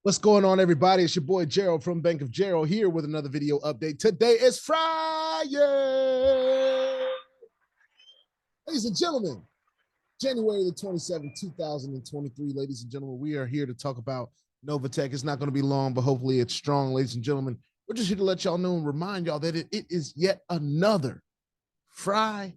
What's going on, everybody? It's your boy Gerald from Bank of Gerald here with another video update. Today is Friday. Ladies and gentlemen, January the 27th, 2023. Ladies and gentlemen, we are here to talk about Novatech. It's not going to be long, but hopefully it's strong. Ladies and gentlemen, we're just here to let y'all know and remind y'all that it is yet another Friyay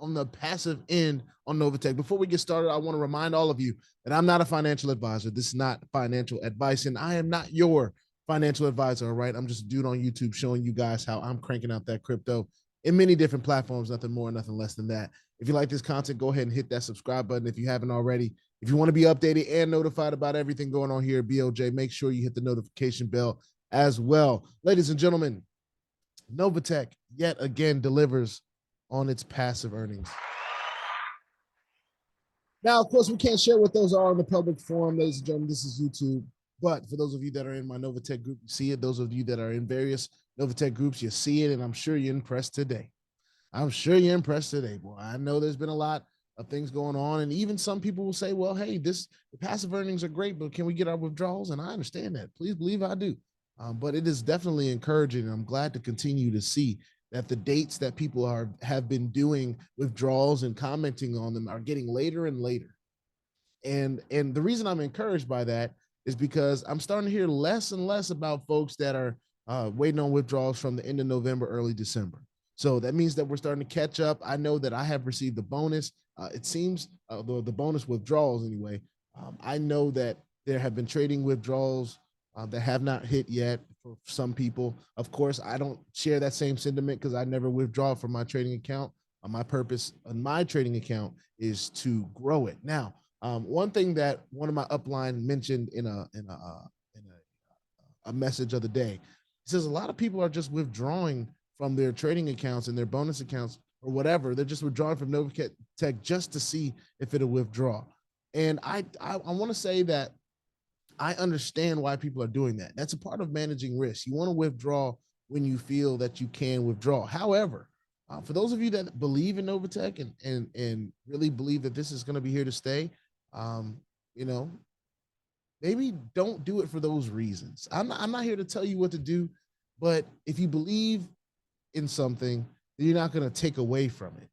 on the passive end on Novatech. Before we get started, I want to remind all of you that I'm not a financial advisor. This is not financial advice, and I am not your financial advisor, all right? I'm just a dude on YouTube showing you guys how I'm cranking out that crypto in many different platforms, nothing more, nothing less than that. If you like this content, go ahead and hit that subscribe button if you haven't already. If you want to be updated and notified about everything going on here at BOJ, make sure you hit the notification bell as well. Ladies and gentlemen, Novatech yet again delivers on its passive earnings. Now, of course, we can't share what those are in the public forum, ladies and gentlemen. This is YouTube. But for those of you that are in my Novatech group, you see it. Those of you that are in various Novatech groups, you see it. And I'm sure you're impressed today. I'm sure you're impressed today, boy. I know there's been a lot of things going on. And even some people will say, well, hey, the passive earnings are great, but can we get our withdrawals? And I understand that. Please believe I do. But it is definitely encouraging. And I'm glad to continue to see that the dates that people have been doing withdrawals and commenting on them are getting later and later. And the reason I'm encouraged by that is because I'm starting to hear less and less about folks that are waiting on withdrawals from the end of November, early December. So that means that we're starting to catch up. I know that I have received a bonus. It seems the bonus withdrawals anyway. I know that there have been trading withdrawals that have not hit yet for some people. Of course, I don't share that same sentiment because I never withdraw from my trading account. My purpose on my trading account is to grow it. Now, one thing that one of my upline mentioned in a message of the day, he says a lot of people are just withdrawing from their trading accounts and their bonus accounts or whatever. They're just withdrawing from Novatech just to see if it'll withdraw. And I want to say that I understand why people are doing that. That's a part of managing risk. You want to withdraw when you feel that you can withdraw. However, for those of you that believe in Novatech and really believe that this is going to be here to stay, you know, maybe don't do it for those reasons. I'm not here to tell you what to do, but if you believe in something, you're not going to take away from it.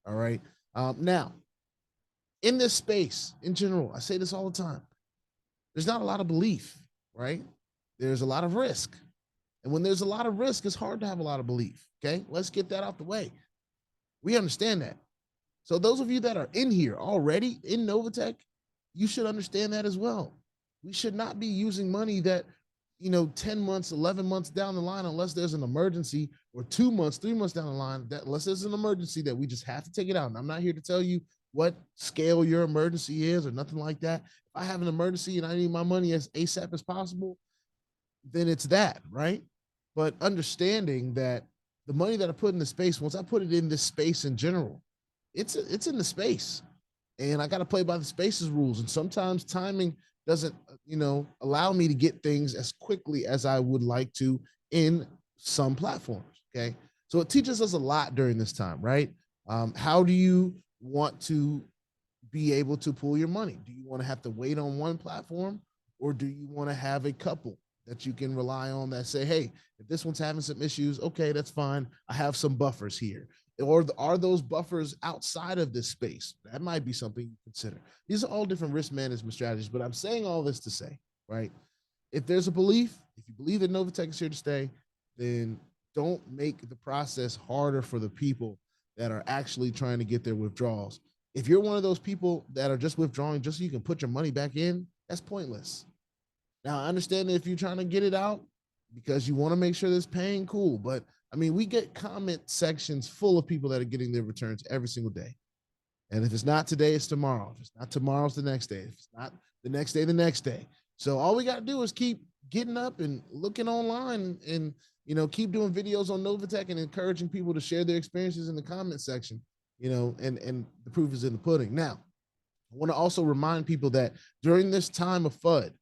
All right. Now, in this space in general, I say this all the time. There's not a lot of belief, right? There's a lot of risk. And when there's a lot of risk, it's hard to have a lot of belief. Okay. Let's get that out the way. We understand that. So those of you that are in here already in Novatech, you should understand that as well. We should not be using money that, 10 months, 11 months down the line, unless there's an emergency, or 2 months, 3 months down the line, that unless there's an emergency that we just have to take it out. And I'm not here to tell you what scale your emergency is or nothing like that. If I have an emergency and I need my money as ASAP as possible, then it's that, right? But understanding that the money that I put in the space, once I put it in this space in general, it's in the space, and I got to play by the space's rules. And sometimes timing doesn't, allow me to get things as quickly as I would like to in some platforms. Okay, so it teaches us a lot during this time, right? How do you want to be able to pull your money? Do you want to have to wait on one platform, or do you want to have a couple that you can rely on that say, hey, if this one's having some issues, okay, that's fine. I have some buffers here. Or are those buffers outside of this space? That might be something you consider. These are all different risk management strategies, but I'm saying all this to say, right? If there's a belief, if you believe that Novatech is here to stay, then don't make the process harder for the people that are actually trying to get their withdrawals. If you're one of those people that are just withdrawing just so you can put your money back in, that's pointless. Now, I understand that if you're trying to get it out because you want to make sure that it's paying, cool. But I mean, we get comment sections full of people that are getting their returns every single day. And if it's not today, it's tomorrow. If it's not tomorrow, it's the next day. If it's not the next day, the next day. So all we got to do is keep getting up and looking online and keep doing videos on Novatech and encouraging people to share their experiences in the comment section, and the proof is in the pudding. Now, I want to also remind people that during this time of FUD,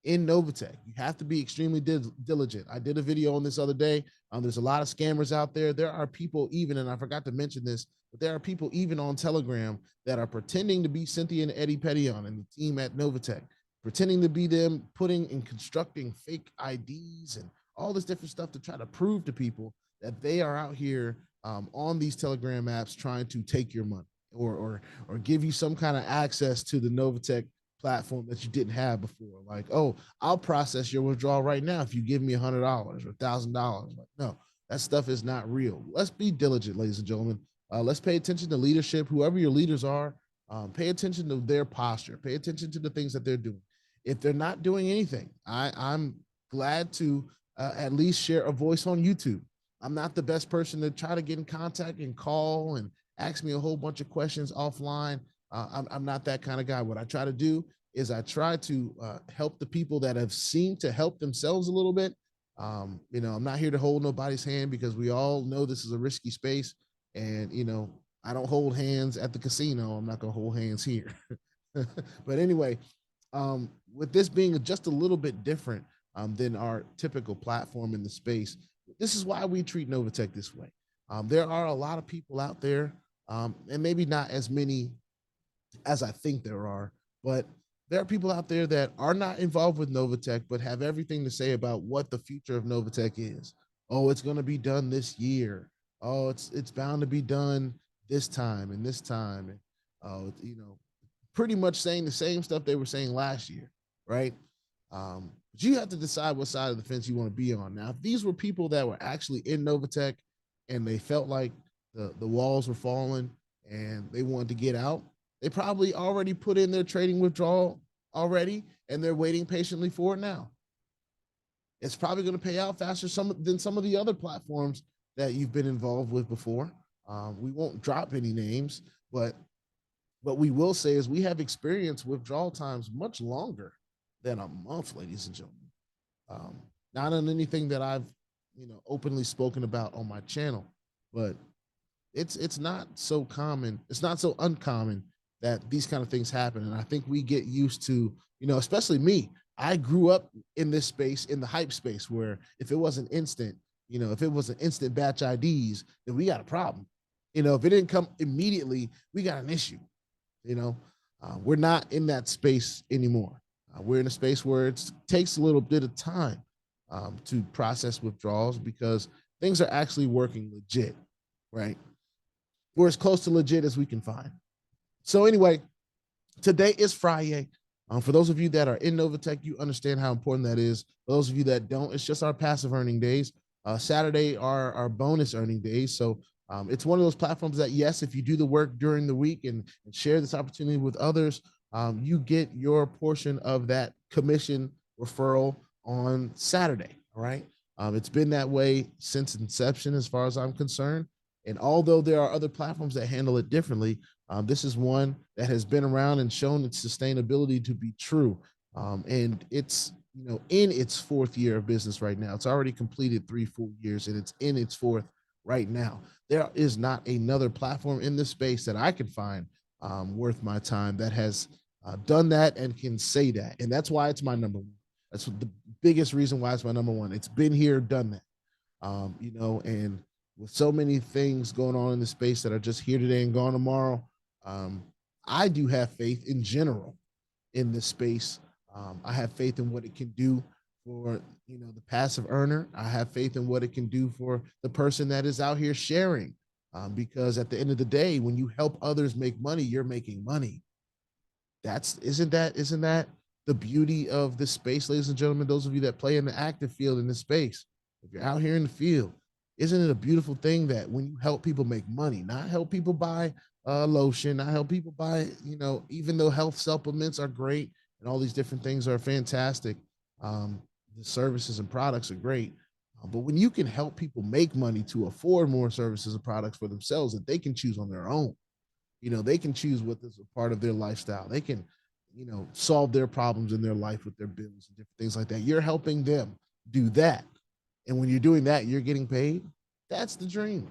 in Novatech, you have to be extremely diligent. I did a video on this other day. There's a lot of scammers out there. There are people even, and I forgot to mention this, but there are people even on Telegram that are pretending to be Cynthia and Eddie Pettion and the team at Novatech, pretending to be them, putting and constructing fake IDs and all this different stuff to try to prove to people that they are out here on these Telegram apps trying to take your money or give you some kind of access to the Novatech platform that you didn't have before. Like, oh, I'll process your withdrawal right now if you give me $100 or $1,000. Like, no, that stuff is not real. Let's be diligent, ladies and gentlemen. Let's pay attention to leadership, whoever your leaders are. Pay attention to their posture. Pay attention to the things that they're doing. If they're not doing anything, I'm glad to at least share a voice on YouTube. I'm not the best person to try to get in contact and call and ask me a whole bunch of questions offline. I'm not that kind of guy. What I try to do is I try to help the people that have seemed to help themselves a little bit. I'm not here to hold nobody's hand because we all know this is a risky space. And, I don't hold hands at the casino. I'm not going to hold hands here. But anyway, with this being just a little bit different than our typical platform in the space, this is why we treat Novatech this way. There are a lot of people out there, and maybe not as many as I think there are, but there are people out there that are not involved with Novatech, but have everything to say about what the future of Novatech is. Oh, it's going to be done this year. Oh, it's bound to be done this time and this time. And, pretty much saying the same stuff they were saying last year, right? But you have to decide what side of the fence you want to be on. Now, if these were people that were actually in Novatech and they felt like the walls were falling and they wanted to get out, they probably already put in their trading withdrawal already, and they're waiting patiently for it now. It's probably going to pay out faster than some of the other platforms that you've been involved with before. We won't drop any names, but what we will say is we have experienced withdrawal times much longer than a month, ladies and gentlemen. Not on anything that I've openly spoken about on my channel, but it's not so common. It's not so uncommon that these kind of things happen. And I think we get used to, especially me. I grew up in this space, in the hype space, where if it wasn't instant, if it was an instant batch IDs, then we got a problem. If it didn't come immediately, we got an issue. We're not in that space anymore. We're in a space where it takes a little bit of time to process withdrawals because things are actually working legit, right? We're as close to legit as we can find. So anyway, today is Friyay. For those of you that are in Novatech, you understand how important that is. For those of you that don't, it's just our passive earning days. Saturday are our bonus earning days. So it's one of those platforms that, yes, if you do the work during the week and share this opportunity with others, you get your portion of that commission referral on Saturday, all right? It's been that way since inception as far as I'm concerned. And although there are other platforms that handle it differently, this is one that has been around and shown its sustainability to be true. And it's, in its fourth year of business right now. It's already completed 3 full years and it's in its fourth right now. There is not another platform in this space that I can find worth my time that has done that and can say that. And that's why it's my number one. That's the biggest reason why it's my number one. It's been here, done that. And with so many things going on in the space that are just here today and gone tomorrow, I do have faith in general in this space. I have faith in what it can do for the passive earner. I have faith in what it can do for the person that is out here sharing, because at the end of the day, when you help others make money, you're making money. Isn't that the beauty of this space, ladies and gentlemen? Those of you that play in the active field in this space, if you're out here in the field, isn't it a beautiful thing that when you help people make money, not help people buy lotion, not help people buy, even though health supplements are great and all these different things are fantastic, the services and products are great. But when you can help people make money to afford more services and products for themselves that they can choose on their own, they can choose what is a part of their lifestyle. They can, solve their problems in their life with their bills and different things like that. You're helping them do that. And when you're doing that, you're getting paid. That's the dream.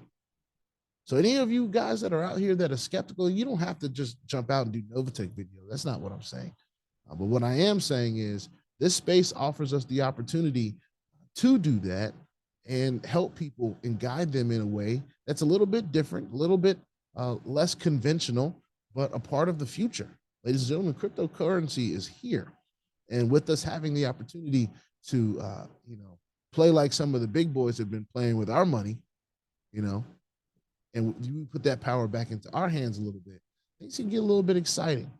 So any of you guys that are out here that are skeptical, you don't have to just jump out and do Novatech video. That's not what I'm saying. But what I am saying is this space offers us the opportunity to do that and help people and guide them in a way that's a little bit different, a little bit less conventional, but a part of the future. Ladies and gentlemen, cryptocurrency is here. And with us having the opportunity to, play like some of the big boys have been playing with our money, you know, and you put that power back into our hands a little bit, things can get a little bit exciting.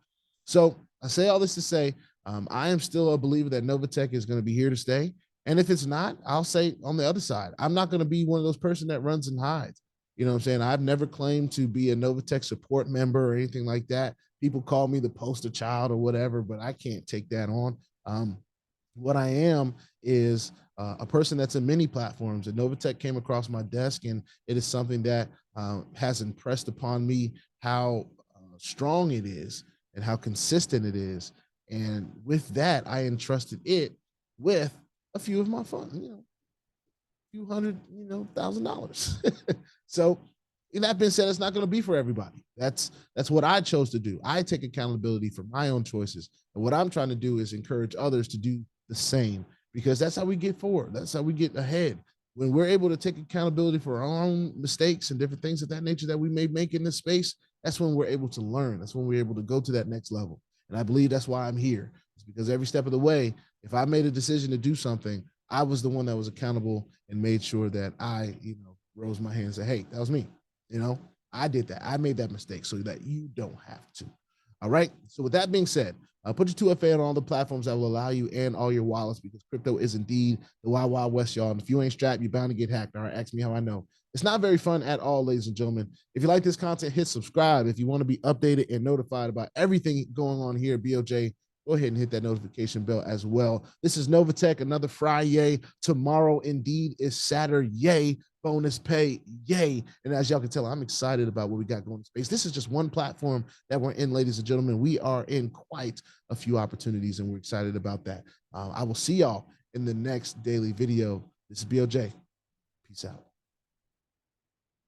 So I say all this to say, I am still a believer that Novatech is going to be here to stay. And if it's not, I'll say on the other side, I'm not going to be one of those person that runs and hides. You know what I'm saying? I've never claimed to be a Novatech support member or anything like that. People call me the poster child or whatever, but I can't take that on. What I am is a person that's in many platforms. And Novatech came across my desk, and it is something that has impressed upon me how strong it is and how consistent it is. And with that, I entrusted it with a few of my funds, a few hundred, $1,000. So, that being said, it's not going to be for everybody. That's what I chose to do. I take accountability for my own choices. And what I'm trying to do is encourage others to do the same, because that's how we get forward. That's how we get ahead. When we're able to take accountability for our own mistakes and different things of that nature that we may make in this space, that's when we're able to learn. That's when we're able to go to that next level. And I believe that's why I'm here. It's because every step of the way, if I made a decision to do something, I was the one that was accountable and made sure that I, rose my hand and said, hey, that was me. I did that. I made that mistake so that you don't have to. All right. So with that being said, put your 2FA on all the platforms that will allow you and all your wallets, because crypto is indeed the wild, wild west, y'all. And if you ain't strapped, you're bound to get hacked. All right. Ask me how I know. It's not very fun at all, ladies and gentlemen. If you like this content, hit subscribe. If you want to be updated and notified about everything going on here at BOJ, go ahead and hit that notification bell as well. This is Novatech, another Friyay. Tomorrow indeed is Saturday. Bonus pay, yay. And as y'all can tell, I'm excited about what we got going in space. This is just one platform that we're in, ladies and gentlemen. We are in quite a few opportunities, and we're excited about that. I will see y'all in the next daily video. This is BOJ. Peace out.